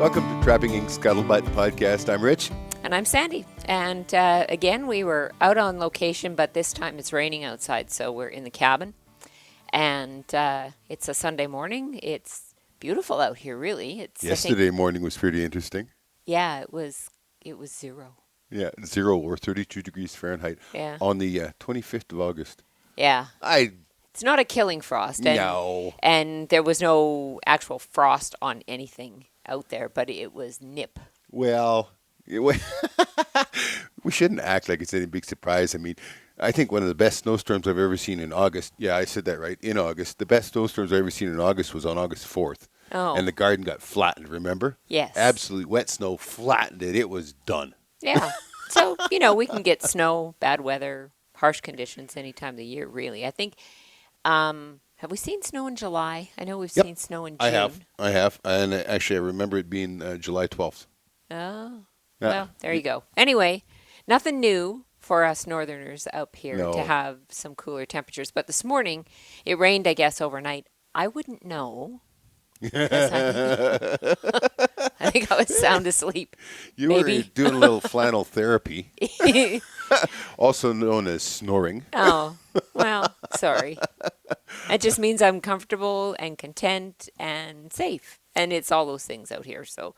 Welcome to Trapping Inc.'s Scuttlebutt podcast. I'm Rich. And I'm Sandi. And again, we were out on location, but this time it's raining outside, so we're in the cabin. And it's a Sunday morning. It's beautiful out here, really. Yesterday morning was pretty interesting. Yeah, it was zero. Yeah, 0 or 32 degrees Fahrenheit on the 25th of August. Yeah. It's not a killing frost. No. And there was no actual frost on anything out there, but it was nip. Well, we shouldn't act like it's any big surprise. I mean, I think one of the best snowstorms I've ever seen in August. Yeah, I said that right. In August. The best snowstorms I've ever seen in August was on August 4th. Oh. And the garden got flattened, remember? Yes. Absolute wet snow flattened it. It was done. Yeah. So, we can get snow, bad weather, harsh conditions any time of the year, really. I think, have we seen snow in July? I know we've seen snow in June. I have. And actually, I remember it being July 12th. Oh. Yeah. Well, there you go. Anyway, nothing new for us northerners up here to have some cooler temperatures. But this morning, it rained, I guess, overnight. I wouldn't know. I think I was sound asleep. You were doing a little flannel therapy, also known as snoring. Oh, well, sorry. It just means I'm comfortable and content and safe. And it's all those things out here. So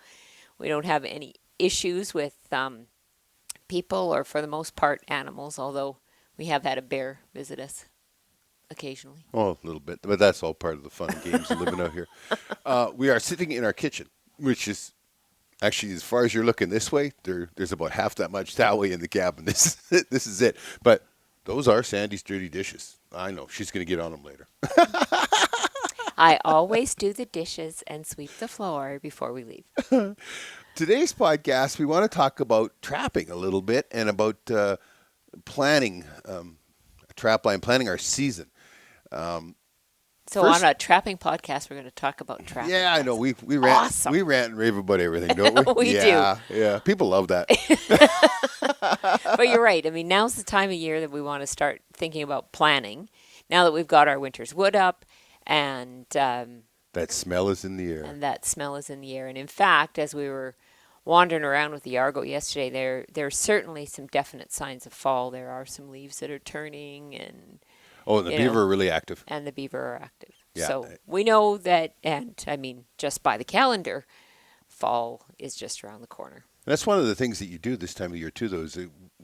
we don't have any issues with people or, for the most part, animals, although we have had a bear visit us occasionally. Oh, a little bit. But that's all part of the fun and games of living out here. We are sitting in our kitchen, which is actually, as far as you're looking this way, there's about half that much that way in the cabin. This is it. But those are Sandi's dirty dishes. I know. She's going to get on them later. I always do the dishes and sweep the floor before we leave. Today's podcast, we want to talk about trapping a little bit and about planning, trapline, planning our season. So on a trapping podcast, we're going to talk about trapping. Yeah, I know. We rant, awesome. We rant and rave about everything, don't we? We do. Yeah. People love that. But you're right. I mean, now's the time of year that we want to start thinking about planning. Now that we've got our winter's wood up, and that smell is in the air. And in fact, as we were wandering around with the Argo yesterday, there are certainly some definite signs of fall. There are some leaves that are turning, and the beaver are really active. And the beaver are active. Yeah. So we know that, and I mean, just by the calendar, fall is just around the corner. And that's one of the things that you do this time of year too, though, is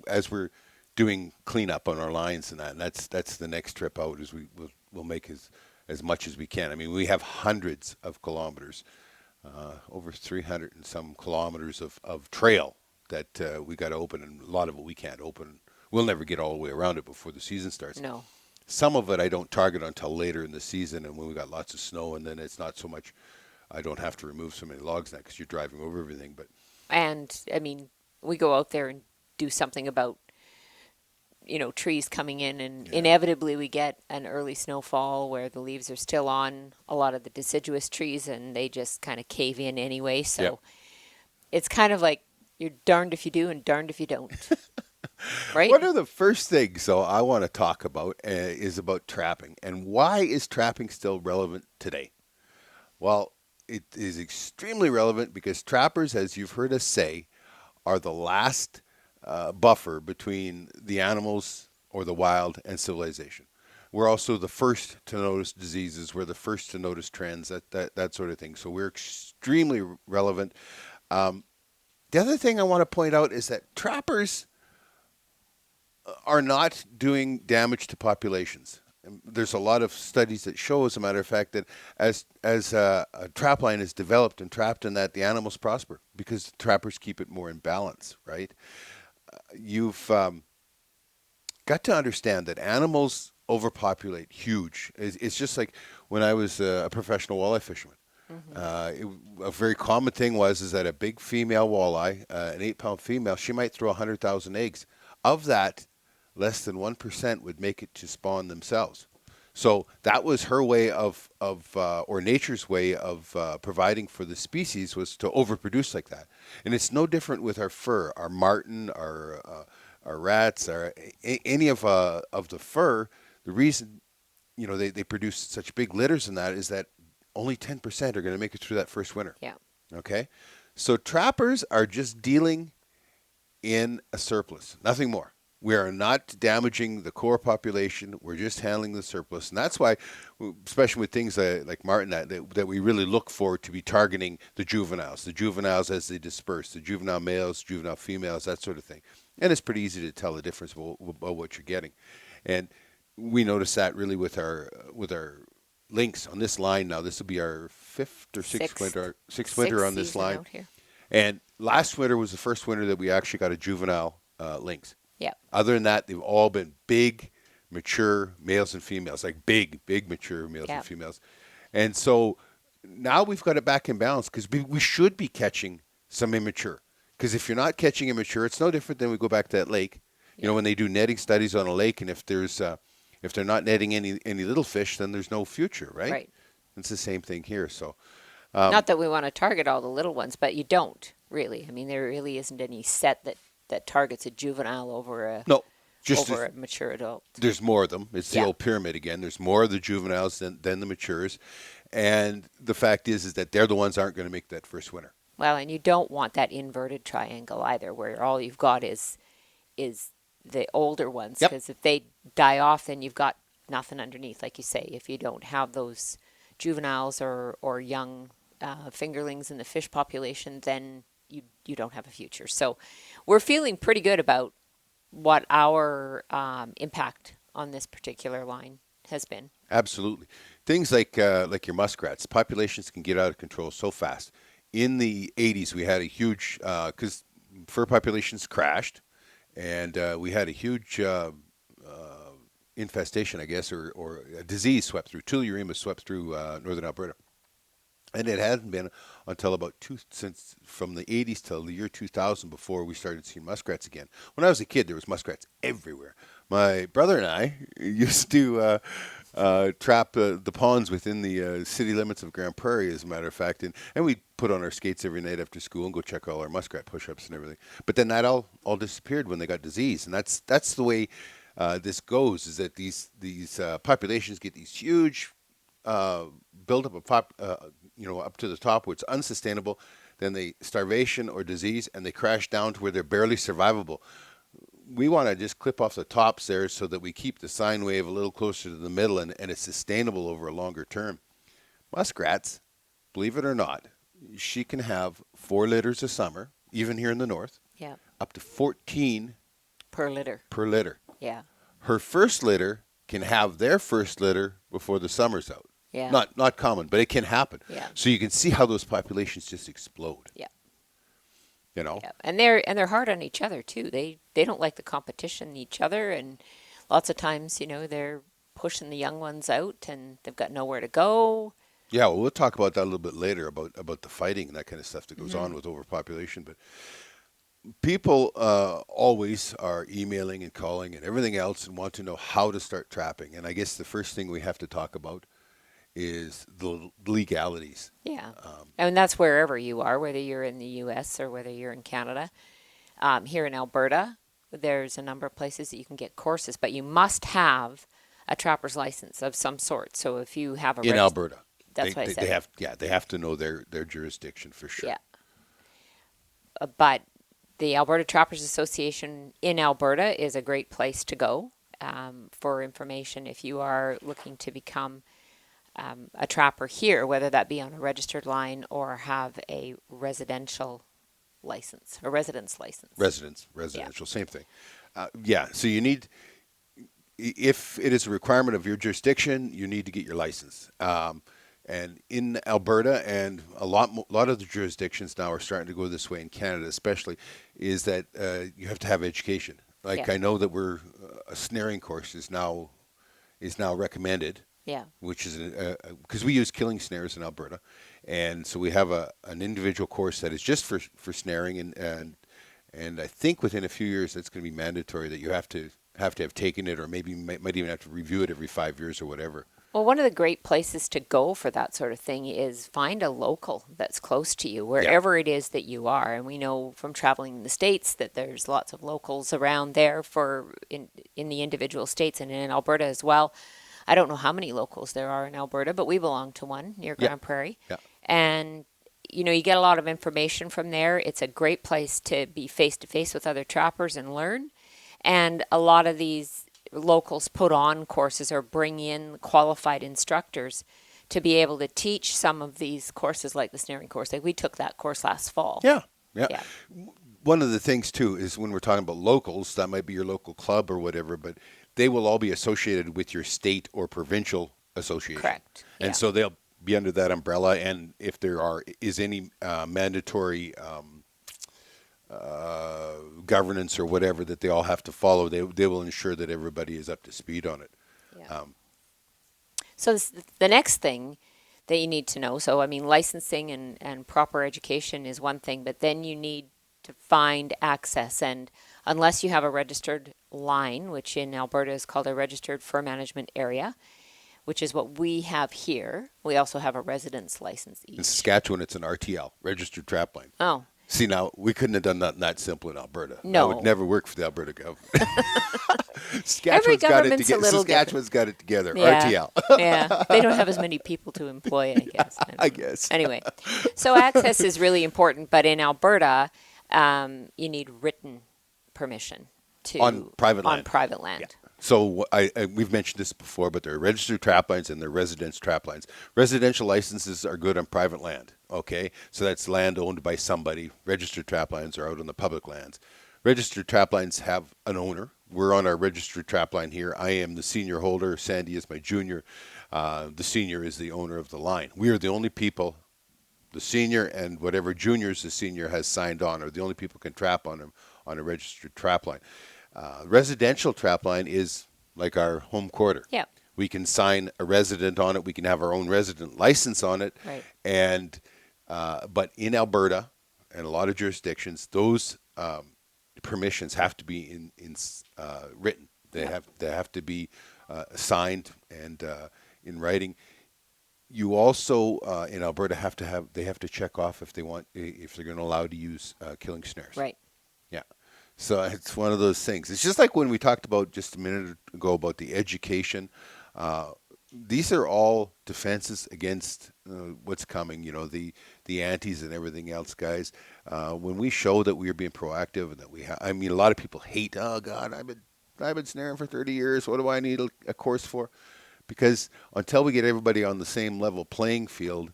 as we're doing cleanup on our lines and that, and that's the next trip out, is we'll make as much as we can. I mean, we have hundreds of kilometers, over 300 and some kilometers of trail that we got to open, and a lot of it we can't open. We'll never get all the way around it before the season starts. No. Some of it I don't target until later in the season, and when we got lots of snow, and then it's not so much. I don't have to remove so many logs now because you're driving over everything. And I mean, we go out there and do something about trees coming in, and inevitably we get an early snowfall where the leaves are still on a lot of the deciduous trees, and they just kind of cave in anyway. So it's kind of like you're darned if you do and darned if you don't. Right? One of the first things, though, I want to talk about is about trapping. And why is trapping still relevant today? Well, it is extremely relevant because trappers, as you've heard us say, are the last buffer between the animals or the wild and civilization. We're also the first to notice diseases. We're the first to notice trends, that sort of thing. So we're extremely relevant. The other thing I want to point out is that trappers are not doing damage to populations. There's a lot of studies that show, as a matter of fact, that as a trapline is developed and trapped in that, the animals prosper because the trappers keep it more in balance, right? You've got to understand that animals overpopulate huge. It's just like when I was a professional walleye fisherman. Mm-hmm. A very common thing is that a big female walleye, an 8-pound female, she might throw 100,000 eggs. Of that, less than 1% would make it to spawn themselves. So that was her way or nature's way of providing for the species, was to overproduce like that. And it's no different with our fur, our marten, our rats, any of the fur. The reason, they produce such big litters in that is that only 10% are going to make it through that first winter. Yeah. Okay? So trappers are just dealing in a surplus, nothing more. We are not damaging the core population. We're just handling the surplus, and that's why, especially with things like Martin, that we really look for to be targeting the juveniles as they disperse, the juvenile males, juvenile females, that sort of thing. And it's pretty easy to tell the difference about what you're getting, and we notice that really with our lynx on this line now. This will be our fifth or sixth winter on this line. And last winter was the first winter that we actually got a juvenile lynx. Yeah. Other than that, they've all been big, mature males and females, like big, mature males and females. And so now we've got it back in balance because we should be catching some immature. Because if you're not catching immature, it's no different than we go back to that lake. You know, when they do netting studies on a lake, and if they're not netting any little fish, then there's no future, right? Right. It's the same thing here. So. Not that we want to target all the little ones, but you don't really. I mean, there really isn't any set that targets a juvenile over a a mature adult. There's more of them. It's the old pyramid again. There's more of the juveniles than the matures, and the fact is that they're the ones that aren't going to make that first winter. Well, and you don't want that inverted triangle either, where all you've got is the older ones, because if they die off, then you've got nothing underneath, like you say. If you don't have those juveniles or young fingerlings in the fish population, then you don't have a future. So we're feeling pretty good about what our impact on this particular line has been. Absolutely. Things like your muskrats, populations can get out of control so fast. In the 80s, we had a huge, because fur populations crashed, and we had a huge infestation, I guess, or a disease swept through. Tularemia swept through northern Alberta. And it hadn't been until since from the 80s till the year 2000 before we started seeing muskrats again. When I was a kid, there was muskrats everywhere. My brother and I used to trap the ponds within the city limits of Grand Prairie, as a matter of fact, and we'd put on our skates every night after school and go check all our muskrat push-ups and everything. But then that all disappeared when they got disease, and that's the way this goes. Is that these populations get these huge buildup of up to the top where it's unsustainable, then they starvation or disease, and they crash down to where they're barely survivable. We want to just clip off the tops there so that we keep the sine wave a little closer to the middle, and it's sustainable over a longer term. Muskrats, believe it or not, she can have 4 litters a summer, even here in the north, up to 14 per litter. Yeah. Her first litter can have their first litter before the summer's out. Yeah. Not common, but it can happen. Yeah. So you can see how those populations just explode. Yeah. You know. Yeah. And they're hard on each other too. They don't like the competition in each other, and lots of times, they're pushing the young ones out and they've got nowhere to go. Yeah, well, we'll talk about that a little bit later about the fighting and that kind of stuff that goes on with overpopulation, but people always are emailing and calling and everything else and want to know how to start trapping. And I guess the first thing we have to talk about is the legalities. Yeah. And that's wherever you are, whether you're in the U.S. or whether you're in Canada. Here in Alberta, there's a number of places that you can get courses, but you must have a trapper's license of some sort. So if you have in Alberta, that's what I said. They have to know their jurisdiction for sure. Yeah. But the Alberta Trappers Association in Alberta is a great place to go for information if you are looking to become a trapper here, whether that be on a registered line or have a residential license, a residence license. Residential, same thing. So you need, if it is a requirement of your jurisdiction, you need to get your license. And in Alberta, and a lot of the jurisdictions now are starting to go this way in Canada, especially, is that you have to have education. Like I know that a snaring course is now recommended. Yeah. Which is because we use killing snares in Alberta, and so we have an individual course that is just for snaring, and I think within a few years it's going to be mandatory that you have to have taken it, or maybe might even have to review it every 5 years or whatever. Well, one of the great places to go for that sort of thing is find a local that's close to you, wherever it is that you are. And we know from traveling in the States that there's lots of locals around there in the individual states, and in Alberta as well. I don't know how many locals there are in Alberta, but we belong to one near Grand Prairie. Yeah. And you get a lot of information from there. It's a great place to be face to face with other trappers and learn. And a lot of these locals put on courses or bring in qualified instructors to be able to teach some of these courses, like the snaring course. Like we took that course last fall. Yeah. Yeah. One of the things too is when we're talking about locals, that might be your local club or whatever, but they will all be associated with your state or provincial association. Correct. And Yeah. so they'll be under that umbrella. And if there is any mandatory governance or whatever that they all have to follow, they will ensure that everybody is up to speed on it. Yeah. So the next thing that you need to know, so I mean, licensing and proper education is one thing, but then you need to find access. And unless you have a registered line, which in Alberta is called a registered fur management area, which is what we have here, we also have a residence license each. In Saskatchewan, it's an RTL, registered trapline. Oh. See, now, we couldn't have done that simple in Alberta. No. That would never work for the Alberta government. Every government's a little Saskatchewan's got it together. Yeah. RTL. Yeah, they don't have as many people to employ, I guess. I guess. Anyway, so access is really important, but in Alberta, you need written permission On private land. On private land. Yeah. So we've mentioned this before, but there are registered traplines and there are residence traplines. Residential licenses are good on private land, okay? So that's land owned by somebody. Registered traplines are out on the public lands. Registered traplines have an owner. We're on our registered trapline here. I am the senior holder. Sandi is my junior. The senior is the owner of the line. We are the only people, the senior and whatever juniors the senior has signed on, are the only people can trap on them on a registered trapline. Residential trapline is like our home quarter. Yeah. We can sign a resident on it. We can have our own resident license on it. Right. And but in Alberta and a lot of jurisdictions, those permissions have to be in written. They have to be signed and in writing. You also in Alberta have to check off if they're going to allow to use killing snares. Right. Yeah. So it's one of those things. It's just like when we talked about just a minute ago about the education. These are all defenses against what's coming. The antis and everything else, guys. When we show that we are being proactive and that a lot of people hate. Oh God, I've been snaring for 30 years. What do I need a course for? Because until we get everybody on the same level playing field,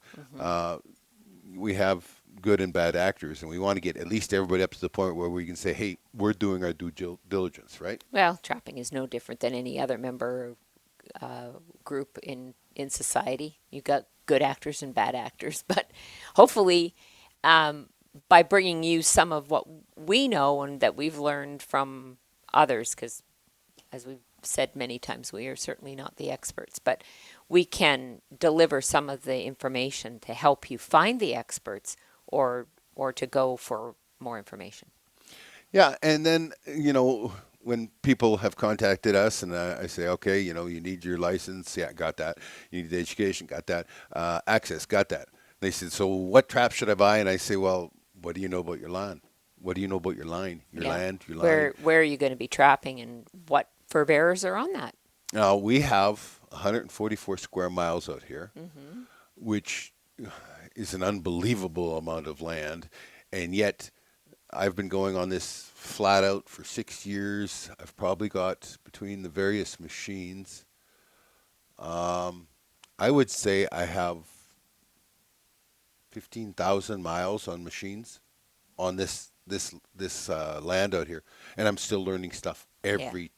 we have good and bad actors, and we want to get at least everybody up to the point where we can say, hey, we're doing our due diligence, right? Well, trapping is no different than any other member group in society. You've got good actors and bad actors, but hopefully by bringing you some of what we know and that we've learned from others, because as we've said many times, we are certainly not the experts, but we can deliver some of the information to help you find the experts or to go for more information. Yeah, and then, when people have contacted us and I say, okay, you need your license, yeah, got that. You need the education, got that. Access, got that. They said, so what trap should I buy? And I say, well, what do you know about your land? What do you know about your line, your land, your line? Where are you going to be trapping and what fur bearers are on that? We have 144 square miles out here, which is an unbelievable amount of land, and yet I've been going on this flat out for 6 years. I've probably got, between the various machines, I would say I have 15,000 miles on machines on this land out here, and I'm still learning stuff every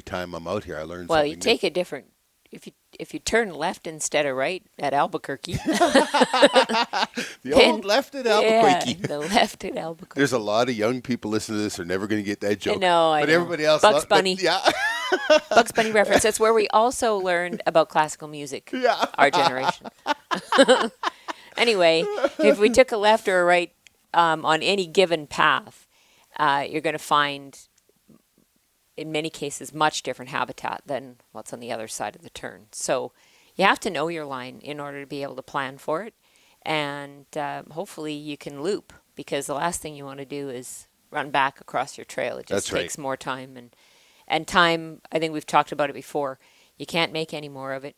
time I'm out here. I learn something. Well, you take a different. If you turn left instead of right at Albuquerque. The old left at Albuquerque. Yeah, the left at Albuquerque. There's a lot of young people listening to this who are never going to get that joke. No, I but know. everybody else. Bugs Bunny. Yeah. Bugs Bunny reference. That's where we also learned about classical music. Yeah. Our generation. Anyway, if we took a left or a right on any given path, you're going to find, in many cases, much different habitat than what's on the other side of the turn. So you have to know your line in order to be able to plan for it. And hopefully you can loop, because the last thing you want to do is run back across your trail. It just takes more time. And time, I think we've talked about it before, you can't make any more of it.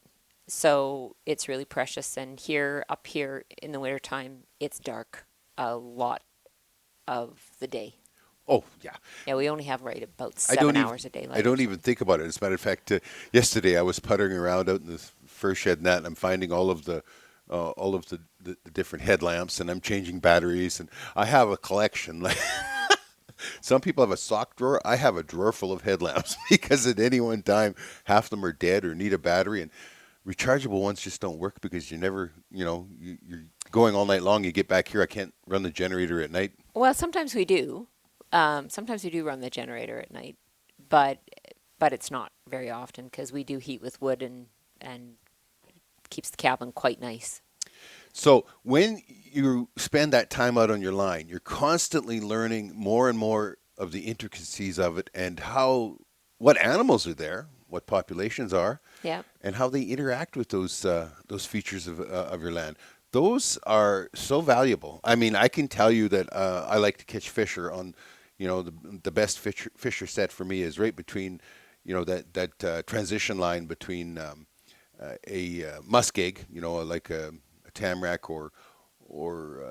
So it's really precious. And up here in the wintertime, it's dark a lot of the day. Oh, yeah. Yeah, we only have right about I 7 don't even hours a day I light. don't even think about it. As a matter of fact, yesterday I was puttering around out in the fur shed and that, and I'm finding all of the different headlamps, and I'm changing batteries, and I have a collection. Like some people have a sock drawer. I have a drawer full of headlamps because at any one time, half of them are dead or need a battery, and rechargeable ones just don't work because you never, you're going all night long. You get back here, I can't run the generator at night. Well, sometimes we do. Sometimes we do run the generator at night, but it's not very often because we do heat with wood and keeps the cabin quite nice. So when you spend that time out on your line, you're constantly learning more and more of the intricacies of it and what animals are there, what populations are, Yeah. and how they interact with those features of your land. Those are so valuable. I mean, I can tell you that I like to catch fisher on, the best fisher set for me is right between, that transition line between a muskeg, like a tamarack or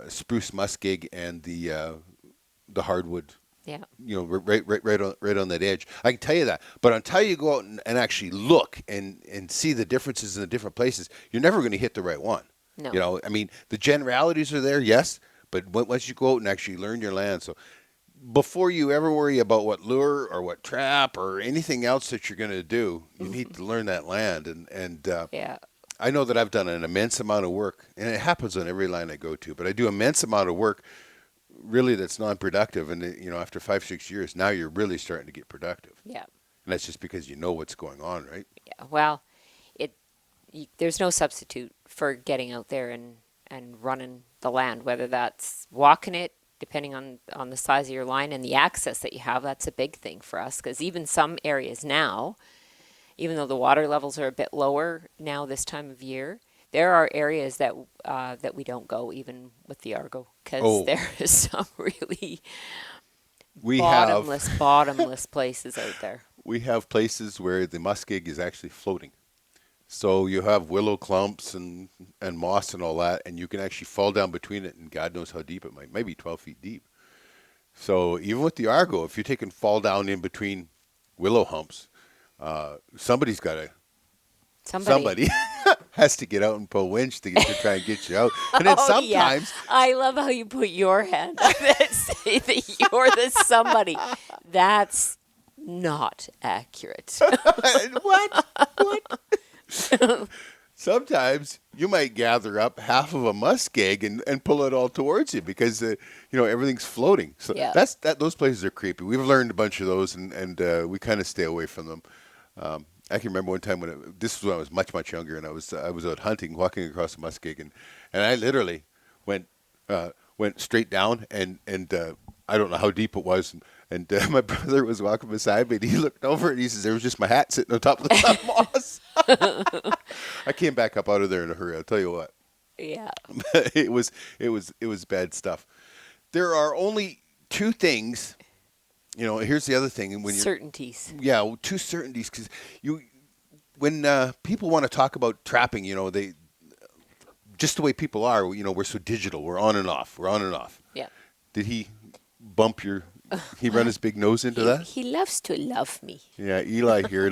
a spruce muskeg and the hardwood. Yeah. Right on that edge. I can tell you that, but until you go out and actually look and see the differences in the different places, you're never going to hit the right one. No. I mean, the generalities are there, yes, but once you go out and actually learn your land, so before you ever worry about what lure or what trap or anything else that you're going to do, you need to learn that land. And Yeah. I know that I've done an immense amount of work, and it happens on every line I go to, but I do immense amount of work really that's non-productive. And, after 5-6 years, now you're really starting to get productive. Yeah. And that's just because you know what's going on, right? Yeah. Well, there's no substitute for getting out there and running the land, whether that's walking it, depending on the size of your line and the access that you have. That's a big thing for us because even some areas now, even though the water levels are a bit lower now this time of year, there are areas that we don't go even with the Argo because there is some really bottomless places out there. We have places where the muskeg is actually floating. So you have willow clumps and moss and all that, and you can actually fall down between it, and God knows how deep it might be 12 feet deep. So even with the Argo, if you take and fall down in between willow humps, somebody's got to. Somebody has to get out and pull winch to try and get you out. And then sometimes. Yeah. I love how you put your hand on that, say that you're the somebody. That's not accurate. What? Sometimes you might gather up half of a muskeg and pull it all towards you because everything's floating. So yeah. Those places are creepy. We've learned a bunch of those, and we kind of stay away from them. I can remember one time this was when I was much younger, and I was out hunting, walking across the muskeg, and I literally went straight down, and I don't know how deep it was, and my brother was walking beside me, and he looked over and he says, "There was just my hat sitting on top of the moss." I came back up out of there in a hurry. I'll tell you what. Yeah. it was bad stuff. There are only two things. Here's the other thing. When certainties. Yeah, two certainties, because when people want to talk about trapping, they just the way people are. We're so digital. We're on and off. Yeah. Did he bump your? He run his big nose into that? He loves to love me. Yeah, Eli here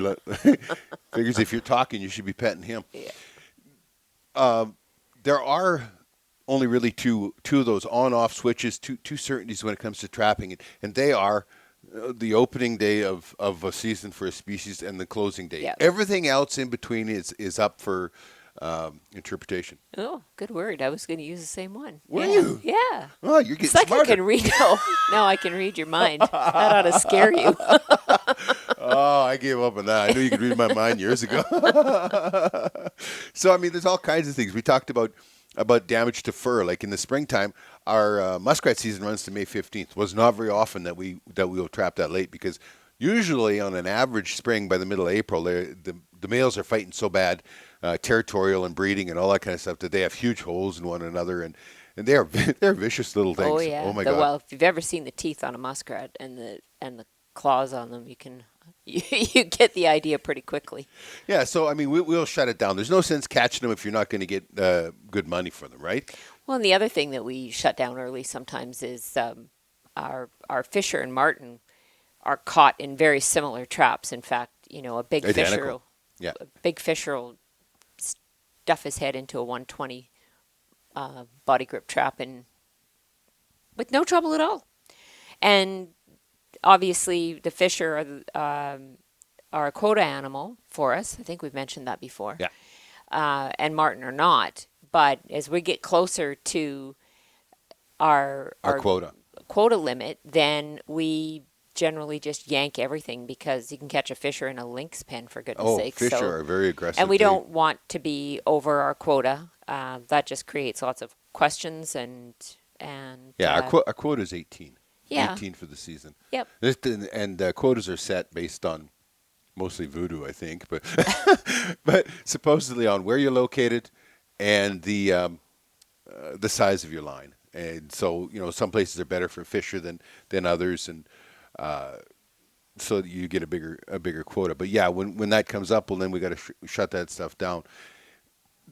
figures if you're talking, you should be petting him. Yeah. There are only really two of those on-off switches, two certainties when it comes to trapping, and they are the opening day of a season for a species and the closing day. Yeah. Everything else in between is up for interpretation. Oh, good word. I was going to use the same one. Were you? Yeah. Oh, you're getting it's like smarter. I can read. Now I can read your mind. That ought to scare you. Oh, I gave up on that. I knew you could read my mind years ago. So, there's all kinds of things. We talked about damage to fur. Like in the springtime, our muskrat season runs to May 15th. It was not very often that we will trap that late because usually on an average spring by the middle of April, the males are fighting so bad, territorial and breeding and all that kind of stuff, that they have huge holes in one another, and they're vicious little things. Oh yeah. Oh my God. Well, if you've ever seen the teeth on a muskrat and the claws on them, you can you get the idea pretty quickly. Yeah, so I mean, we'll shut it down. There's no sense catching them if you're not going to get good money for them, right? Well, and the other thing that we shut down early sometimes is our fisher and marten are caught in very similar traps. In fact, a big Identical. Yeah. fisher will stuff his head into a 120 body grip trap and with no trouble at all. And obviously, the fisher are a quota animal for us. I think we've mentioned that before. Yeah. And marten are not. But as we get closer to our quota limit, then we generally just yank everything because you can catch a fisher in a lynx pen, for goodness sake. Fish are very aggressive. And we don't want to be over our quota. That just creates lots of questions and yeah, our quota is 18. Yeah. 18 for the season. Yep. And quotas are set based on mostly voodoo, I think, but supposedly on where you're located and the size of your line. And so, some places are better for fisher than others, and so you get a bigger quota. But yeah, when that comes up, well, then we got to shut that stuff down.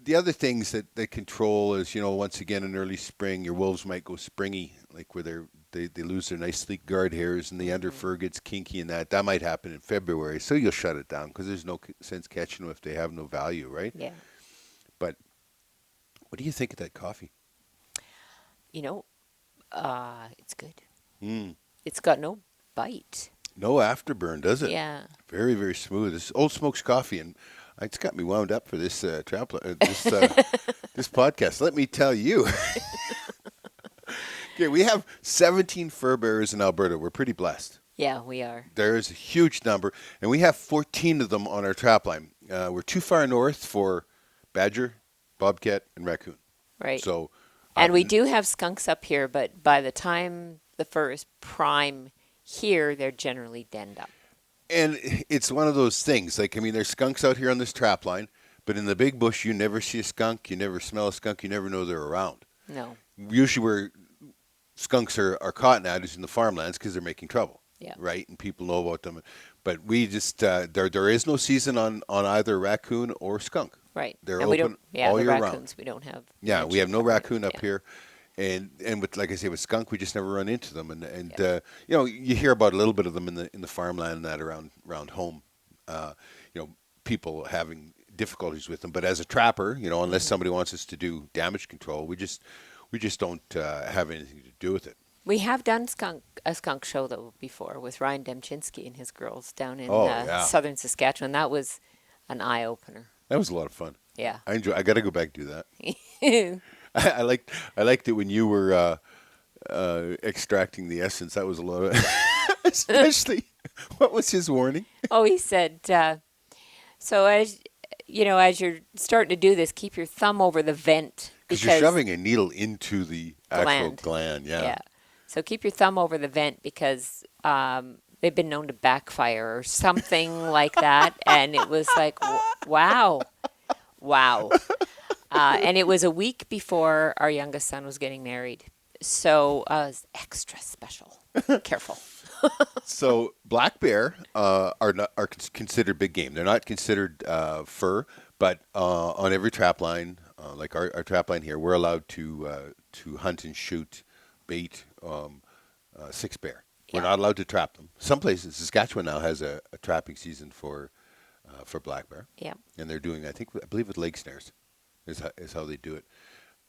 The other things that control is, once again in early spring, your wolves might go springy, like where they lose their nice sleek guard hairs and the under fur gets kinky, and that might happen in February. So you'll shut it down because there's no sense catching them if they have no value, right? Yeah. But what do you think of that coffee? It's good. It's got no bite. No afterburn, does it? Yeah. Very, very smooth. This Old Smokes coffee, and it's got me wound up for this this podcast. Let me tell you. Okay, we have 17 fur bearers in Alberta. We're pretty blessed. Yeah, we are. There is a huge number, and we have 14 of them on our trapline. We're too far north for badger, bobcat, and raccoon. Right. So, and we do have skunks up here, but by the time the fur is prime here, they're generally denned up. And it's one of those things. Like, I mean, there's skunks out here on this trapline, but in the big bush, you never see a skunk. You never smell a skunk. You never know they're around. No. Usually where skunks are caught now is in the farmlands because they're making trouble. Yeah. Right? And people know about them. But we just, there is no season on either raccoon or skunk. Right. They're and open all year raccoons, round. we don't have. Yeah, we have no raccoon up yeah. here. And with, like I say, with skunk, we just never run into them. And you hear about a little bit of them in the farmland and that around home. People having difficulties with them. But as a trapper, unless somebody wants us to do damage control, we just don't have anything to do with it. We have done a skunk show though before with Ryan Demchinsky and his girls down in southern Saskatchewan. That was an eye opener. That was a lot of fun. Yeah, I got to go back and do that. I liked it when you were extracting the essence. That was a lot of, especially. What was his warning? Oh, he said, so as you're starting to do this, keep your thumb over the vent because you're shoving a needle into the actual gland. Yeah. Yeah. So keep your thumb over the vent because they've been known to backfire or something like that. And it was like, wow. And it was a week before our youngest son was getting married. So it was extra special. Careful. So black bear are considered big game. They're not considered fur, but on every trapline, like our trapline here, we're allowed to hunt and shoot bait 6 bear. We're not allowed to trap them. Some places, Saskatchewan now has a trapping season for black bear. Yeah. And they're doing, I believe with leg snares is how they do it.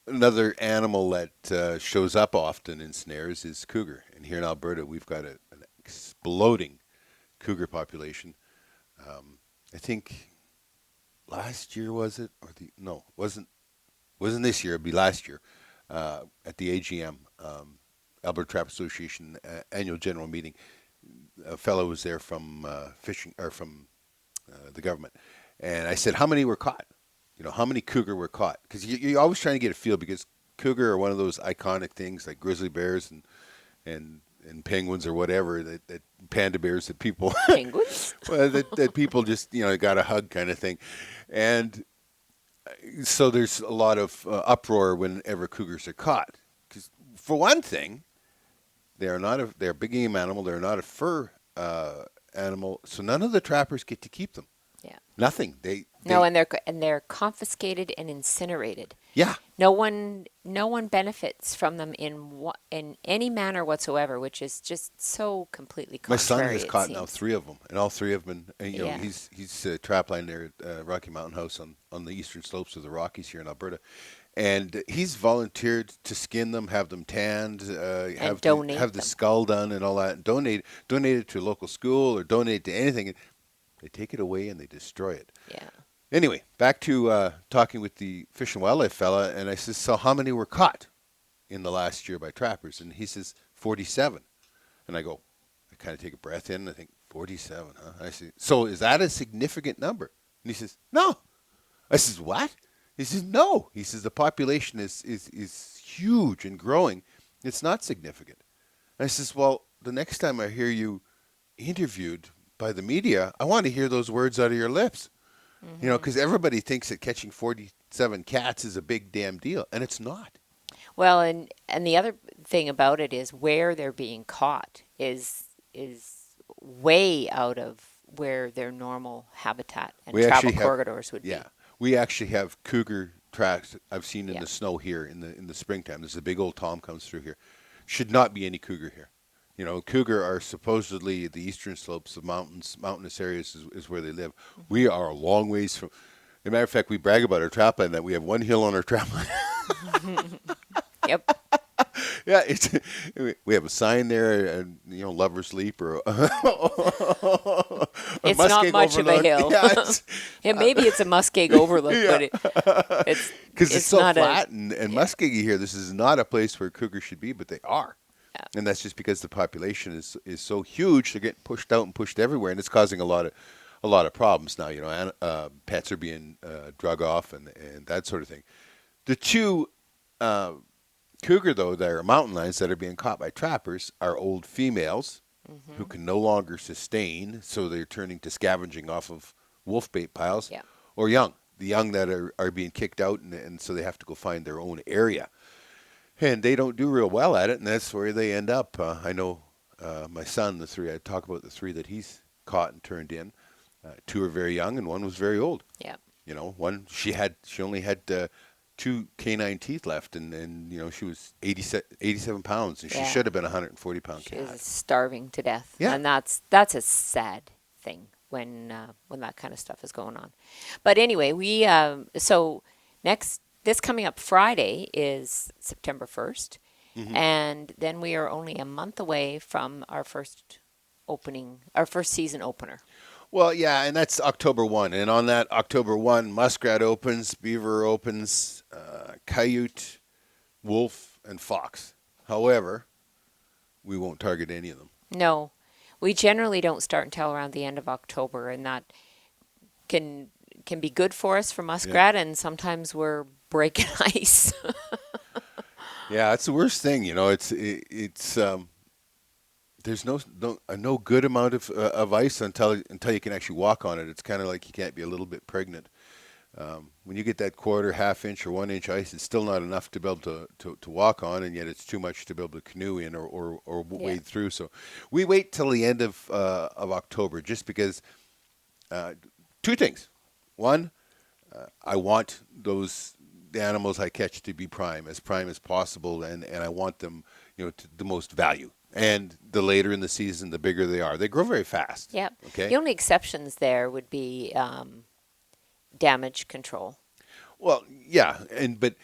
Another animal that shows up often in snares is cougar. And here in Alberta, we've got an exploding cougar population. I think last year was it? Wasn't this year. It'd be last year at the AGM, Alberta Trap Association annual general meeting. A fellow was there from fishing or from the government, and I said, "How many were caught? How many cougar were caught?" Because you're always trying to get a feel because cougar are one of those iconic things like grizzly bears and penguins or whatever that panda bears that people penguins well, that people just got a hug kind of thing, and so there's a lot of uproar whenever cougars are caught. Because for one thing, they're a big game animal. They're not a fur animal. So none of the trappers get to keep them. Yeah. Nothing. No, and they're confiscated and incinerated. Yeah. No one benefits from them in any manner whatsoever, which is just so completely My contrary. son has it caught seems. now 3 of them, and all 3 have been. You know, Yeah. he's trapline there at Rocky Mountain House on the eastern slopes of the Rockies here in Alberta, and he's volunteered to skin them, have them tanned, And donate have the them. skull done, and all that. And donate it to a local school or donate it to anything. They take it away and they destroy it. Yeah. Anyway, back to talking with the Fish and Wildlife fella, and I says, so how many were caught in the last year by trappers? And he says 47. And I go, I kind of take a breath in and I think, 47, huh? I say, so is that a significant number? And he says, no. I says, what? He says, no. He says, the population is huge and growing. It's not significant. And I says, well, the next time I hear you interviewed by the media, I want to hear those words out of your lips. Mm-hmm. You know, because everybody thinks that catching 47 cats is a big damn deal, and it's not. Well, and the other thing about it is where they're being caught is way out of where their normal habitat and travel corridors would be. Yeah, we actually have cougar tracks I've seen in Yeah. the snow here in the springtime. There's a big old tom comes through here. Should not be any cougar here. You know, cougar are supposedly the eastern slopes of mountainous areas is where they live. Mm-hmm. We are a long ways from. As a matter of fact, we brag about our trapline that we have one hill on our trapline. Yep. Yeah, we have a sign there, and you know, Lover's Leap or it's not much overlook. Of a hill. Yeah, maybe it's a muskeg overlook, yeah. But it's because it's so flat and yeah. muskeggy here. This is not a place where cougars should be, but they are. Yeah. And that's just because the population is so huge, they're getting pushed out and pushed everywhere, and it's causing a lot of problems now. You know, pets are being drug off and that sort of thing. The 2 cougar, though, that are mountain lions that are being caught by trappers are old females who can no longer sustain, so they're turning to scavenging off of wolf bait piles, or young. The young that are being kicked out, and so they have to go find their own area. And they don't do real well at it, and that's where they end up. I know my son, I talk about the 3 that he's caught and turned in. 2 are very young, and 1 was very old. Yeah. You know, one she only had 2 canine teeth left, and you know, she was 87 pounds, and she should have been a 140-pound cat. She was starving to death. Yeah. And that's a sad thing when that kind of stuff is going on. But anyway, we so this coming up Friday is September 1st, and then we are only a month away from our first season opener. Well, yeah, and that's October 1. And on that October 1, muskrat opens, beaver opens, coyote, wolf, and fox. However, we won't target any of them. No, we generally don't start until around the end of October, and that can be good for us for muskrat, and sometimes we're breaking ice. Yeah, that's the worst thing. You know, it's there's no good amount of ice until you can actually walk on it. It's kind of like you can't be a little bit pregnant. When you get that quarter, half inch, or 1 inch ice, it's still not enough to be able to walk on, and yet it's too much to be able to canoe in or wade through. So we wait till the end of October, just because 2 things. One, I want the animals I catch to be prime as possible, and I want them, you know, to the most value. And the later in the season, the bigger they are. They grow very fast. Yeah. Okay. The only exceptions there would be damage control. Well, yeah, but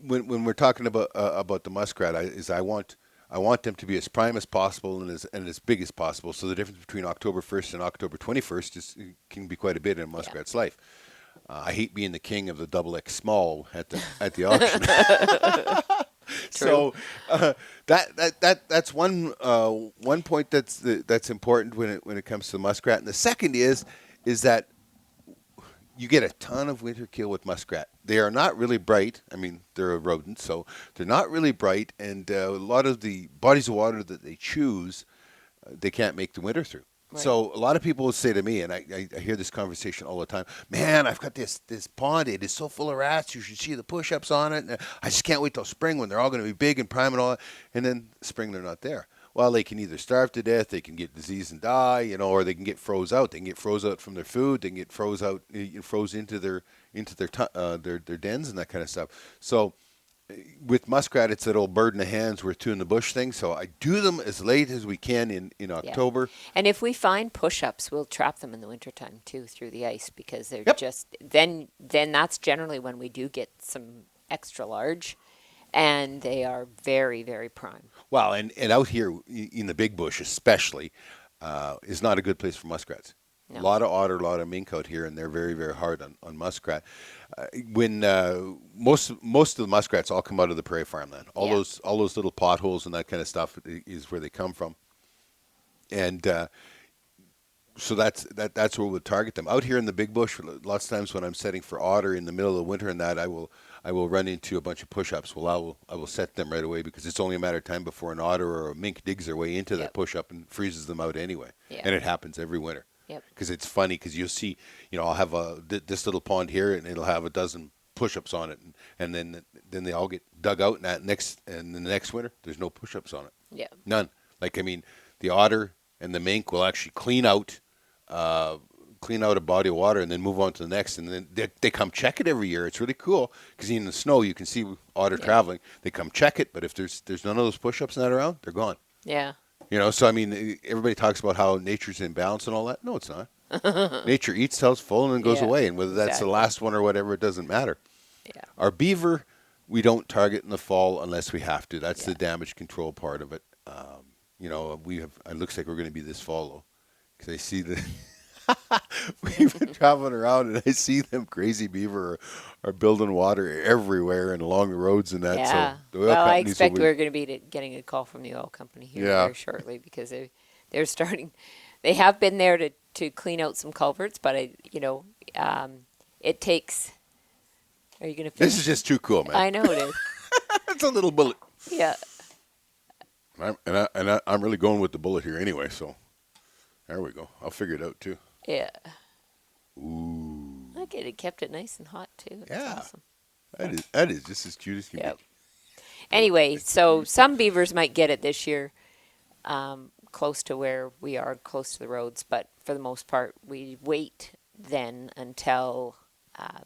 when we're talking about the muskrat, I want them to be as prime as possible and as big as possible. So the difference between October 1st and October 21st can be quite a bit in a muskrat's life. I hate being the king of the XX small at the auction. So that's one point that's important when it comes to the muskrat. And the second is that you get a ton of winter kill with muskrat. They are not really bright. I mean, they're a rodent, so they're not really bright. And a lot of the bodies of water that they choose, they can't make the winter through. Right. So a lot of people will say to me, and I hear this conversation all the time, man, I've got this pond. It is so full of rats. You should see the push-ups on it. And I just can't wait till spring when they're all going to be big and prime and all that. And then spring, they're not there. well, they can either starve to death, they can get disease and die, or they can get froze out. They can get froze out from their food. They can get froze out, froze into their dens and that kind of stuff. So with muskrat, it's that old bird in the hands, we're two in the bush thing. So I do them as late as we can in October. And if we find push-ups, we'll trap them in the wintertime too through the ice, because they're Yep. just then that's generally when we do get some extra large, and they are very, very prime. Well, and out here in the big bush especially, is not a good place for muskrats. No. A lot of otter, a lot of mink out here, and they're very, very hard on muskrat. When most of the muskrats all come out of the prairie farmland, all those little potholes and that kind of stuff is where they come from, and so that's where we'll target them. Out here in the big bush, lots of times when I'm setting for otter in the middle of the winter, and that I will run into a bunch of push-ups. Well, I will set them right away, because it's only a matter of time before an otter or a mink digs their way into that push-up and freezes them out anyway. Yep. And it happens every winter. Yep. Because it's funny, because you'll see, I'll have this little pond here, and it'll have a dozen push-ups on it, and then they all get dug out, and the next winter there's no push-ups on it. Yeah. None. The otter and the mink will actually clean out a body of water and then move on to the next, and then they come check it every year. It's really cool, because in the snow you can see otter traveling. They come check it, but if there's none of those push-ups not around, they're gone. Yeah. So everybody talks about how nature's in balance and all that. No, it's not. Nature eats till it's full and then goes away, and whether that's the last one or whatever, it doesn't matter. Yeah. Our beaver, we don't target in the fall unless we have to. That's the damage control part of it. It looks like we're going to be this fall, though, because I see the we've been traveling around, and I see them crazy beaver are building water everywhere and along the roads and that. Yeah. So the oil Well, I companies expect we're going to be getting a call from the oil company here very shortly, because they're starting. They have been there to clean out some culverts, but it takes. Are you going to finish? This is just too cool, man. I know it is. It's a little bullet. Yeah. I'm really going with the bullet here anyway, so there we go. I'll figure it out too. Yeah. Ooh. Look, it kept it nice and hot too. It's awesome. That is just as cute as can be. Anyway, so some beavers might get it this year, close to where we are, close to the roads, but for the most part, we wait then until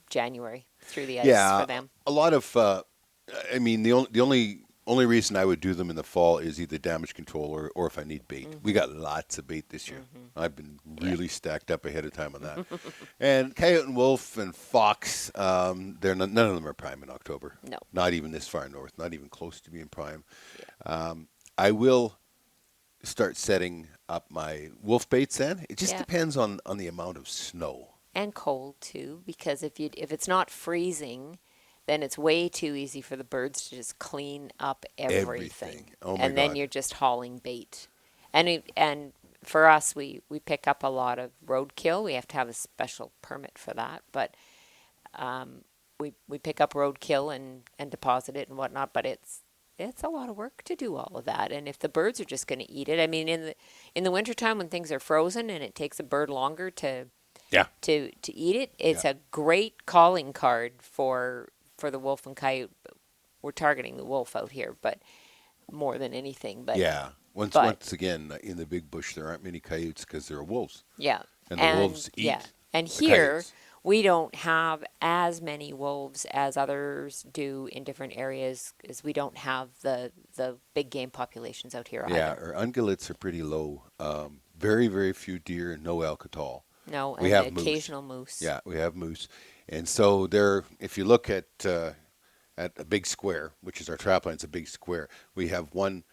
January through the ice for them. A lot of, the only reason I would do them in the fall is either damage control or if I need bait. We got lots of bait this year. I've been really stacked up ahead of time on that. And coyote and wolf and fox, none of them are prime in October. No. Not even this far north, not even close to being prime. Yeah. I will start setting up my wolf baits then. It just depends on the amount of snow. And cold too, because if it's not freezing, then it's way too easy for the birds to just clean up everything. Oh my and then God. You're just hauling bait. And for us, we pick up a lot of roadkill. We have to have a special permit for that, but we pick up roadkill and deposit it and whatnot. But it's a lot of work to do all of that. And if the birds are just going to eat it, I mean, in the wintertime when things are frozen and it takes a bird longer to eat it, it's a great calling card for the wolf and coyote. We're targeting the wolf out here, but more than anything. But once again, in the big bush, there aren't many coyotes because there are wolves. Yeah, and the wolves eat. Yeah, and here we don't have as many wolves as others do in different areas, because we don't have the big game populations out here. Yeah, either. our ungulates are pretty low. Very, very few deer, and no elk at all. No, we and have occasional moose. Yeah, we have moose. And so if you look at a big square, which is our trapline, it's a big square, we have one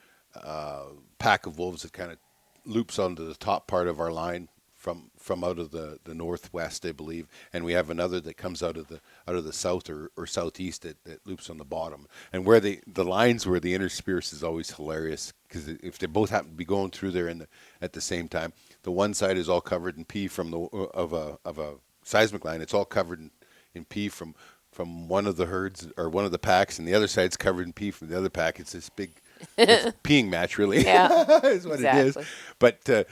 pack of wolves that kind of loops onto the top part of our line from out of the northwest, I believe, and we have another that comes out of the south or southeast that loops on the bottom. And where the lines where the intersperse is always hilarious, because if they both happen to be going through there at the same time, the one side is all covered in pee of a seismic line. It's all covered in pee from one of the herds or one of the packs, and the other side's covered in pee from the other pack. It's this big peeing match, really. Yeah, is what it is. But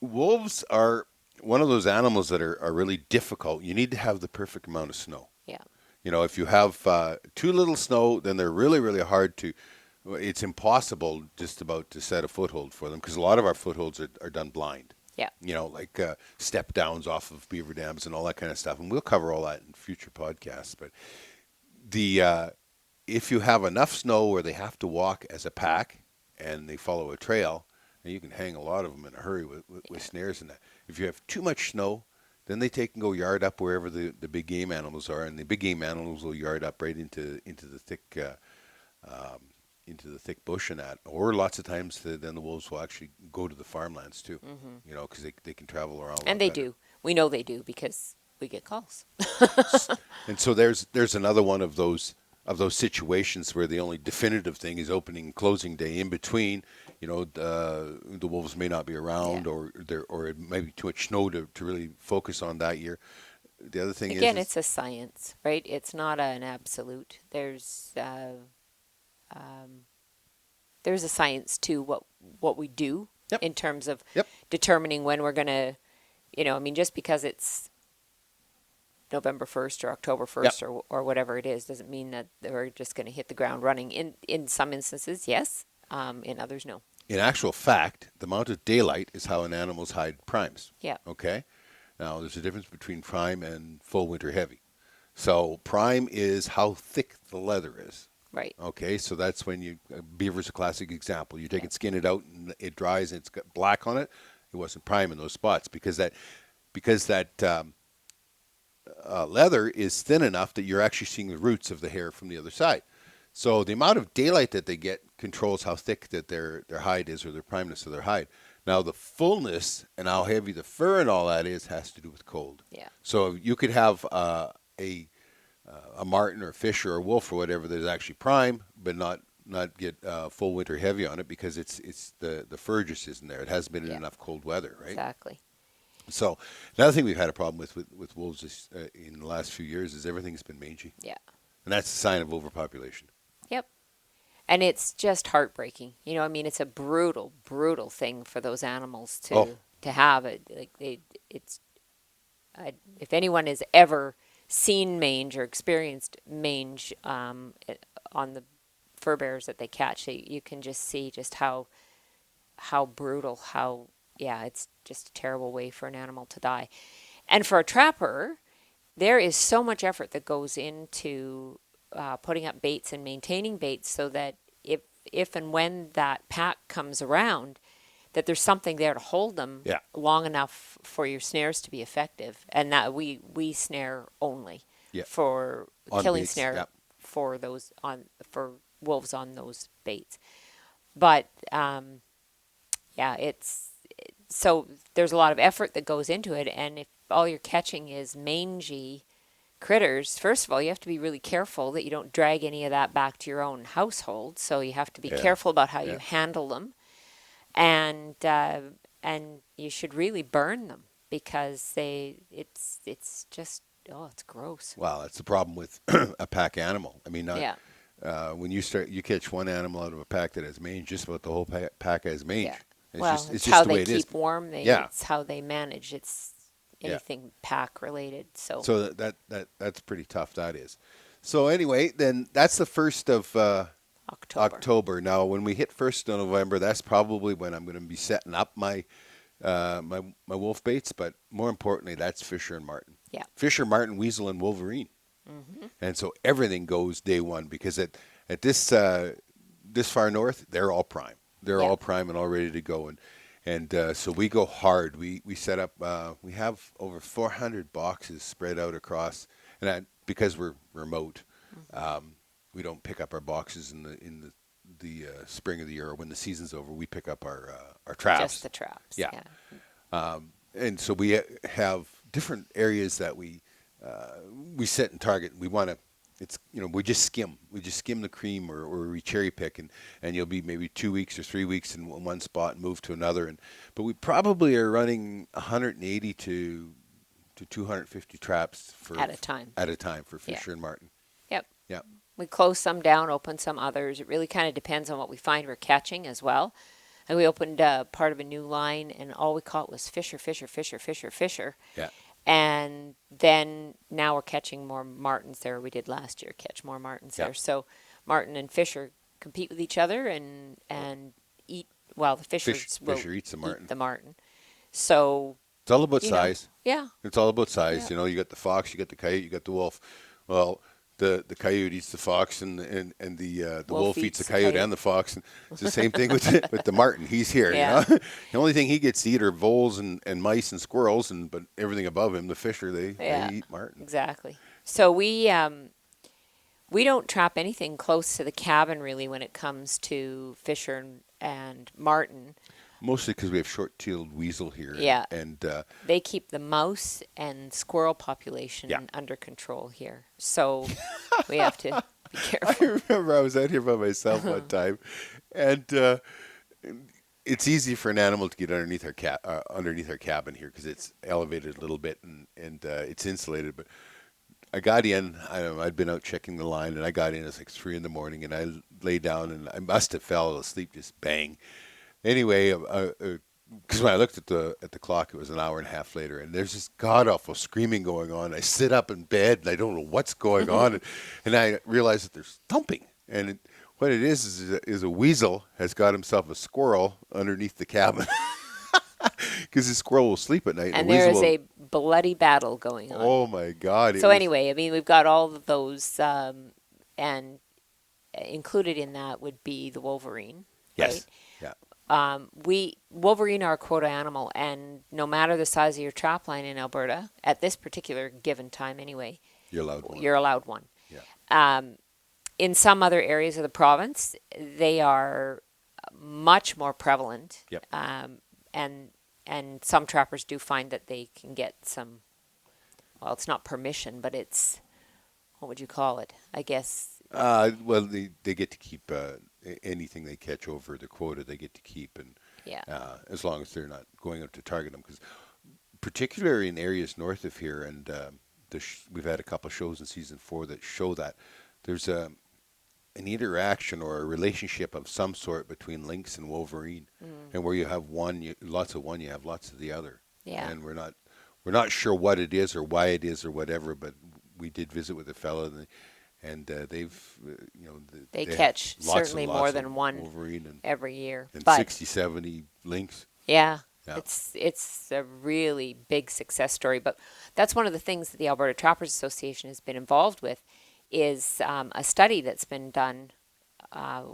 wolves are one of those animals that are really difficult. You need to have the perfect amount of snow. Yeah. If you have too little snow, then they're really, really hard to it's impossible just about to set a foothold for them because a lot of our footholds are done blind. Yeah. Like step downs off of beaver dams and all that kind of stuff. And we'll cover all that in future podcasts. But the if you have enough snow where they have to walk as a pack and they follow a trail, then you can hang a lot of them in a hurry with snares and that. If you have too much snow, then they take and go yard up wherever the big game animals are, and the big game animals will yard up right into the thick bush and that. Or lots of times then the wolves will actually go to the farmlands too, because they can travel around. And they do. We know they do because we get calls. And so there's another one of those situations where the only definitive thing is opening and closing day. In between, the wolves may not be around, or it may be too much snow to really focus on that year. The other thing Again, is it's a science, right? It's not an absolute. There's a science to what we do in terms of determining when we're going to, just because it's November 1st or October 1st or whatever it is, doesn't mean that we're just going to hit the ground running. In some instances, yes. In others, no. In actual fact, the amount of daylight is how an animal's hide primes. Yeah. Okay? Now, there's a difference between prime and full winter heavy. So prime is how thick the leather is. Right. Okay, so that's when beaver's a classic example. You take it, skin it out, and it dries, and it's got black on it. It wasn't prime in those spots because that leather is thin enough that you're actually seeing the roots of the hair from the other side. So the amount of daylight that they get controls how thick that their hide is, or their primeness of their hide. Now the fullness and how heavy the fur and all that is has to do with cold. Yeah. So you could have a marten or a fisher or a wolf or whatever that is actually prime, but not get full winter heavy on it because it's the fur just isn't there. It hasn't been in enough cold weather, right? Exactly. So another thing we've had a problem with wolves in the last few years is everything's been mangy. Yeah. And that's a sign of overpopulation. Yep. And it's just heartbreaking. It's a brutal, brutal thing for those animals to have it. If anyone has ever seen mange or experienced mange on the fur bearers that they catch, you can just see just how brutal, it's just a terrible way for an animal to die. And for a trapper, there is so much effort that goes into putting up baits and maintaining baits so that if and when that pack comes around, that there's something there to hold them long enough for your snares to be effective. And that we snare only for on killing baits, snare for wolves on those baits. But so there's a lot of effort that goes into it, and if all you're catching is mangy critters, first of all, you have to be really careful that you don't drag any of that back to your own household. So you have to be careful about how you handle them, and you should really burn them because it's just it's gross. Wow, that's the problem with a pack animal. I mean, when you catch one animal out of a pack that has mange, just about the whole pack has mange. Yeah. It's It's just how the way they it is. keep warm. It's how they manage. It's anything pack related. So that's pretty tough. That is. So anyway, then that's the 1st of October. Now, when we hit 1st of November, that's probably when I'm going to be setting up my wolf baits. But more importantly, that's Fisher and Marten. Yeah. Fisher, Marten, Weasel, and Wolverine. Mm-hmm. And so everything goes day one because at this far north, they're all prime. They're all prime and all ready to go. And so we go hard. We set up. We have over 400 boxes spread out across. And because we're remote, we don't pick up our boxes in the spring of the year or when the season's over. We pick up our traps. Just the traps. Yeah. And so we have different areas that we set and target. We want to. It's we just skim the cream or we cherry pick and you'll be maybe 2 weeks or 3 weeks in one spot and move to another but we probably are running 180 to 250 traps at a time for Fisher and Marten. Yep. Yep. We close some down, open some others. It really kind of depends on what we find we're catching as well. And we opened part of a new line and all we caught was Fisher. Yeah. And then now we're catching more martens there. We did last year catch more martens there. So Marten and Fisher compete with each other and eat. Well, the fishers will Fisher eats the marten. eat the marten. So It's all about you know, size. yeah, It's all about size. yeah. You know, you got the fox, you got the coyote, you got the wolf. Well, the coyote eats the fox, and the wolf eats the coyote and the fox. And it's the same thing with with the marten. He's here. Yeah. You know, the only thing he gets to eat are voles and mice and squirrels, but everything above him, the fisher, they eat marten. Exactly. So we don't trap anything close to the cabin really when it comes to fisher and marten. Mostly because we have short-tailed weasel here. Yeah. And They keep the mouse and squirrel population Yeah. under control here. So we have to be I careful. remember I was out here by myself one time, and it's easy for an animal to get underneath our cabin here because it's elevated a little bit and it's insulated. But I got in. I'd been out checking the line, and I got in. It's like 3 in the morning, and I lay down, and I must have fell asleep, just bang. Anyway, because when I looked at the clock, it was an hour and a half later, and there's this god awful screaming going on. I sit up in bed, and I don't know what's going on, and I realize that there's thumping, and what it is a weasel has got himself a squirrel underneath the cabin. Because the squirrel will sleep at night. And the there weasel is a bloody battle going on. Oh my God! So anyway, I mean, we've got all of those, and included in that would be the wolverine. Yes. Right? Yeah. Wolverine are a quota animal, and no matter the size of your trap line in Alberta, at this particular given time anyway, You're allowed one. you're allowed one. Yeah. In some other areas of the province, they are much more prevalent. Yep. And some trappers do find that they can get some, well, it's not permission, but it's, what would you call it? I guess. Well, they get to keep anything they catch over the quota. They get to keep, and Yeah. as long as they're not going out to target them, because particularly in areas north of here, and we've had a couple of shows in season 4 that show that there's an interaction or a relationship of some sort between lynx and wolverine, and where you have lots of one, you have lots of the other. Yeah. And we're not sure what it is or why it is or whatever, but we did visit with a fellow, and they've They have catch lots and certainly lots more of than one wolverine every year. and But 60, 70 lynx. yeah, Yeah. it's a really big success story. But that's one of the things that the Alberta Trappers Association has been involved with, is a study that's been done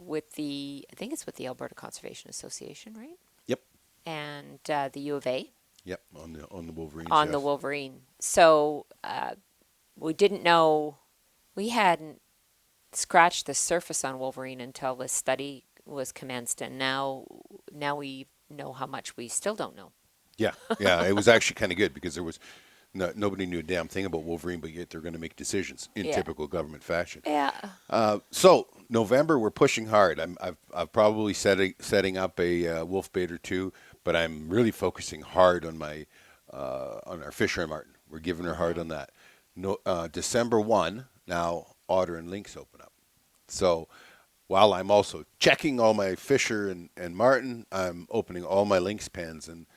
with I think it's with the Alberta Conservation Association, right? Yep. And the U of A Yep. On the wolverines. on yes. the wolverine. So we didn't know, we hadn't scratched the surface on wolverine until this study was commenced, and now we know how much we still don't know. Yeah. Yeah. It was actually kind of good because there was nobody knew a damn thing about wolverine, but yet they're going to make decisions in Yeah. typical government fashion. Yeah. So November, we're pushing hard. I've probably setting up a wolf bait or two, but I'm really focusing hard on on our fisher and marten. We're giving her hard on that. December 1, now otter and lynx open up. So while I'm also checking all my fisher and marten, I'm opening all my lynx pens, and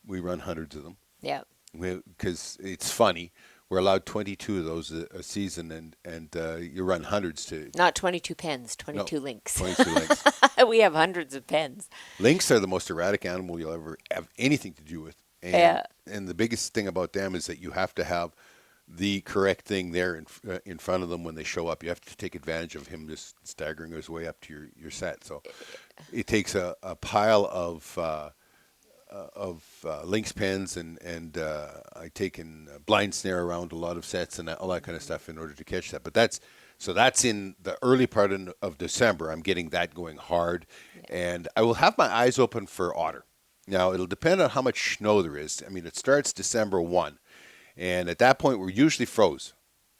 we run hundreds of them. Yeah. Because it's funny. We're allowed 22 of those a season, and you run hundreds to... Not 22 pens, 22 lynx. 22 lynx. We have hundreds of pens. Lynx are the most erratic animal you'll ever have anything to do with. And, Yeah. And the biggest thing about them is that you have to have the correct thing there in front of them when they show up. You have to take advantage of him just staggering his way up to your set. So it takes a pile of lynx pens, and I taken blind snare around a lot of sets and all that kind of stuff in order to catch that. But that's in the early part of December. I'm getting that going hard, and I will have my eyes open for otter. Now it'll depend on how much snow there is. I mean, it starts December 1, and at that point we're usually froze.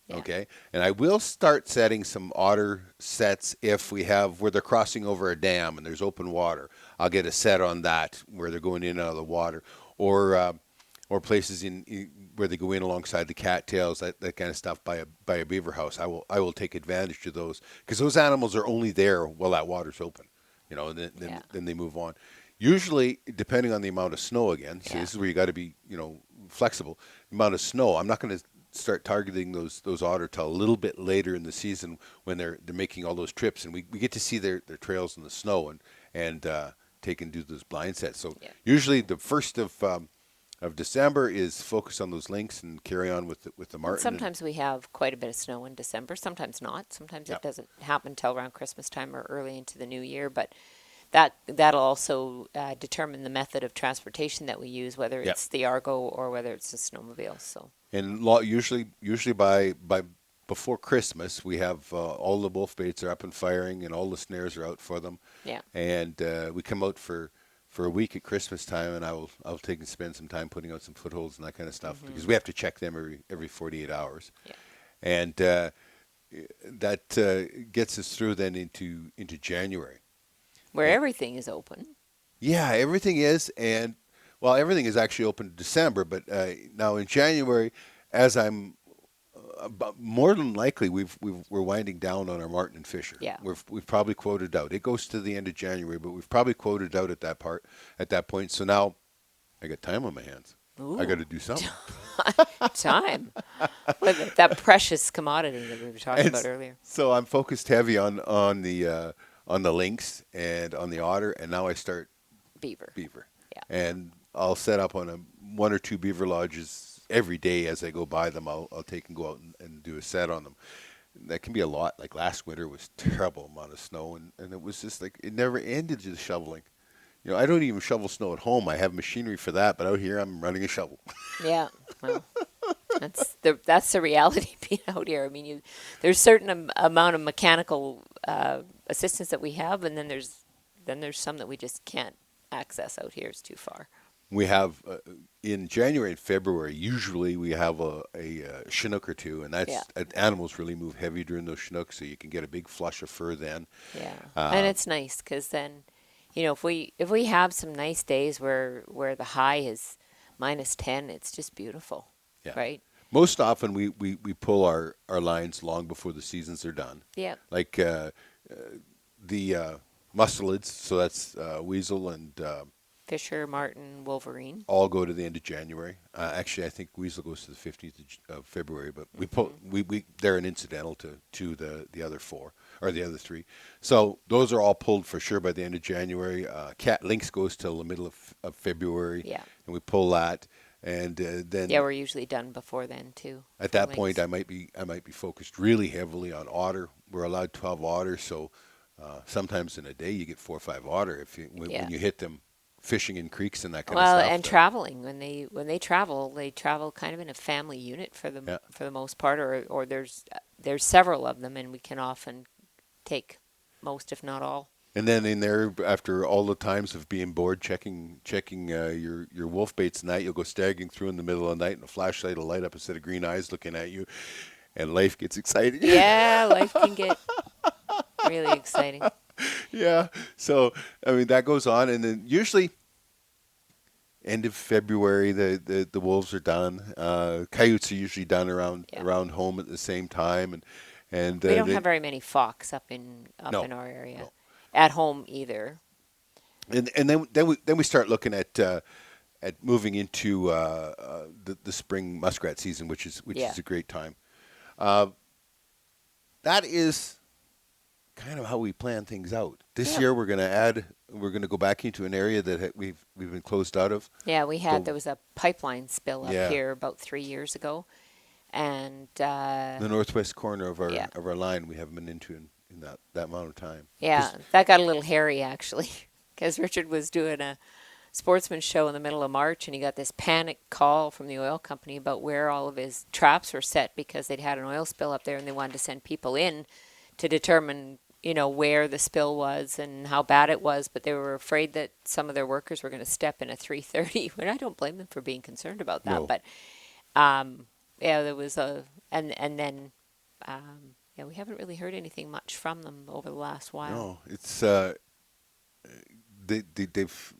Yeah. Okay, and I will start setting some otter sets if we have where they're crossing over a dam and there's open water. I'll get a set on that where they're going in and out of the water, or places where they go in alongside the cattails, that kind of stuff by a beaver house. I will take advantage of those because those animals are only there while that water's open, and then they move on. Usually, depending on the amount of snow again. So this is where you got to be flexible. The amount of snow, I'm not going to start targeting those otter till a little bit later in the season when they're making all those trips, and we get to see their trails in the snow and take and do those blind sets. So Yeah. usually the first of December is focus on those lynx and carry on with the And marten. sometimes we have quite a bit of snow in December. Sometimes not. Sometimes Yeah. it doesn't happen till around Christmas time or early into the new year. But that'll also determine the method of transportation that we use, whether Yeah. it's the Argo or whether it's the snowmobile. So And usually by before Christmas, we have all the wolf baits are up and firing, and all the snares are out for them. yeah. And we come out for a week at Christmas time, and I'll take and spend some time putting out some footholds and that kind of stuff because we have to check them every 48 hours. Yeah. And that gets us through then into January. Where Yeah. everything is open. Yeah, everything is, and well, everything is actually open in December, but now in January, as I'm more than likely, we're winding down on our Marten and Fisher. Yeah. We've probably quoted out. It goes to the end of January, but we've probably quoted out at that point. So now, I got time on my hands. Ooh. I got to do something. Time. With that precious commodity that we were talking about earlier. So I'm focused heavy on the lynx and on the otter, and now I start Beaver. Yeah. and I'll set up on one or two beaver lodges every day as I go by them. I'll take and go out and do a set on them. That can be a lot. Like last winter was terrible amount of snow, and it was just like it never ended, just shoveling. You know, I don't even shovel snow at home. I have machinery for that, but out here I'm running a shovel. Yeah. Well, that's the reality being out here. I mean, there's certain amount of mechanical assistance that we have, and then there's some that we just can't access out here. It's too far. We have in January and February. Usually, we have a Chinook or two, and that's Yeah. animals really move heavy during those Chinooks, so you can get a big flush of fur then. Yeah, and it's nice because then, if we have some nice days where the high is -10, it's just beautiful, Yeah. right? Most often, we pull our lines long before the seasons are done. Yeah, Like the mustelids, so that's weasel and Fisher, Marten, Wolverine. all go to the end of January. Actually, I think weasel goes to the 15th of February, but we pull they're an incidental to the other four or the other three. So those are all pulled for sure by the end of January. Cat lynx goes till the middle of February, Yeah. and we pull that, and then Yeah, we're usually done before then too. at for that lynx. point I might be focused really heavily on otter. We're allowed 12 otter, so sometimes in a day you get 4 or 5 otter when Yeah. you hit them fishing in creeks and that kind Well, of stuff. and traveling when they travel kind of in a family unit for the Yeah. for the most part, or there's several of them, and we can often take most, if not all. And then in there, after all the times of being bored, checking your wolf baits at night, you'll go staggering through in the middle of the night, and a flashlight will light up a set of green eyes looking at you, and life gets exciting. Yeah, life can get really exciting. Yeah. So I mean that goes on, and then usually end of February the wolves are done. Coyotes are usually done around home at the same time, and We don't have very many fox up in our area. No. At home either. And then we start looking at moving into the spring muskrat season, which is a great time. That is kind of how we plan things out. This year we're going to go back into an area that we've been closed out of. Yeah, there was a pipeline spill up here about 3 years ago, and the northwest corner of our line we haven't been into in that amount of time. Yeah, that got a little hairy actually, because Richard was doing a sportsman show in the middle of March, and he got this panic call from the oil company about where all of his traps were set because they'd had an oil spill up there, and they wanted to send people in to determine, where the spill was and how bad it was, but they were afraid that some of their workers were going to step in a 330. But I don't blame them for being concerned about that. No. But there was and then we haven't really heard anything much from them over the last while. No, it's they've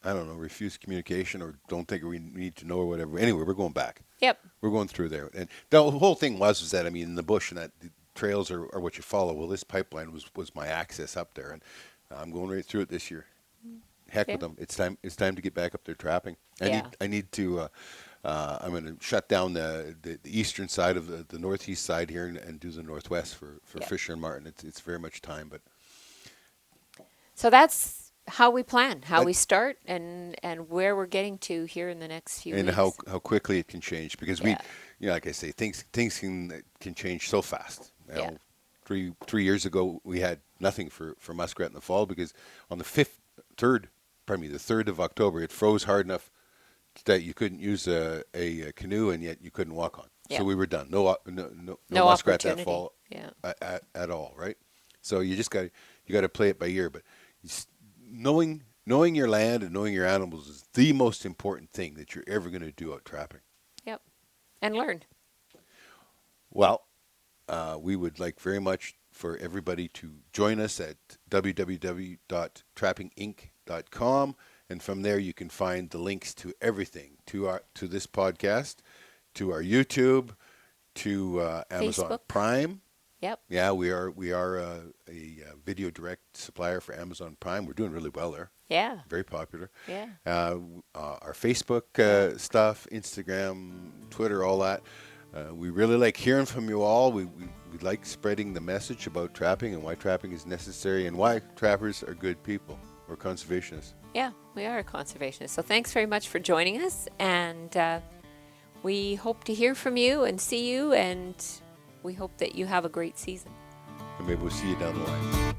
I don't know, refused communication or don't think we need to know or whatever. Anyway, we're going back. Yep. We're going through there, and the whole thing was that in the bush and that the trails are what you follow. Well, this pipeline was my access up there, and I'm going right through it this year. Heck with them. It's time to get back up there trapping. I need to I'm going to shut down the eastern side of the northeast side here and do the northwest for Yeah. Fisher and Martin. It's very much time, but So that's how we plan, how That- we start, and where we're getting to here in the next few and weeks. how quickly it can change because Yeah. like I say, things can change so fast. You Yeah. know, 3 years ago we had nothing for muskrat in the fall because on the 3rd of October it froze hard enough that you couldn't use a canoe and yet you couldn't walk on. Yeah. So we were done. No No muskrat that opportunity. fall Yeah. at all, right? So you got to play it by ear. But knowing your land and knowing your animals is the most important thing that you're ever going to do out trapping. Yep. And learn. Well, we would like very much for everybody to join us at www.trappinginc.com, and from there you can find the links to everything, to this podcast, to our YouTube, to Amazon Facebook. Prime. Yep. Yeah, we are a video direct supplier for Amazon Prime. We're doing really well there. Yeah. Very popular. Yeah. Our Facebook stuff, Instagram, Twitter, all that. We really like hearing from you all. We like spreading the message about trapping and why trapping is necessary and why trappers are good people. We're conservationists. Yeah, we are a conservationist. So thanks very much for joining us, and we hope to hear from you and see you, and we hope that you have a great season. And maybe we'll see you down the line.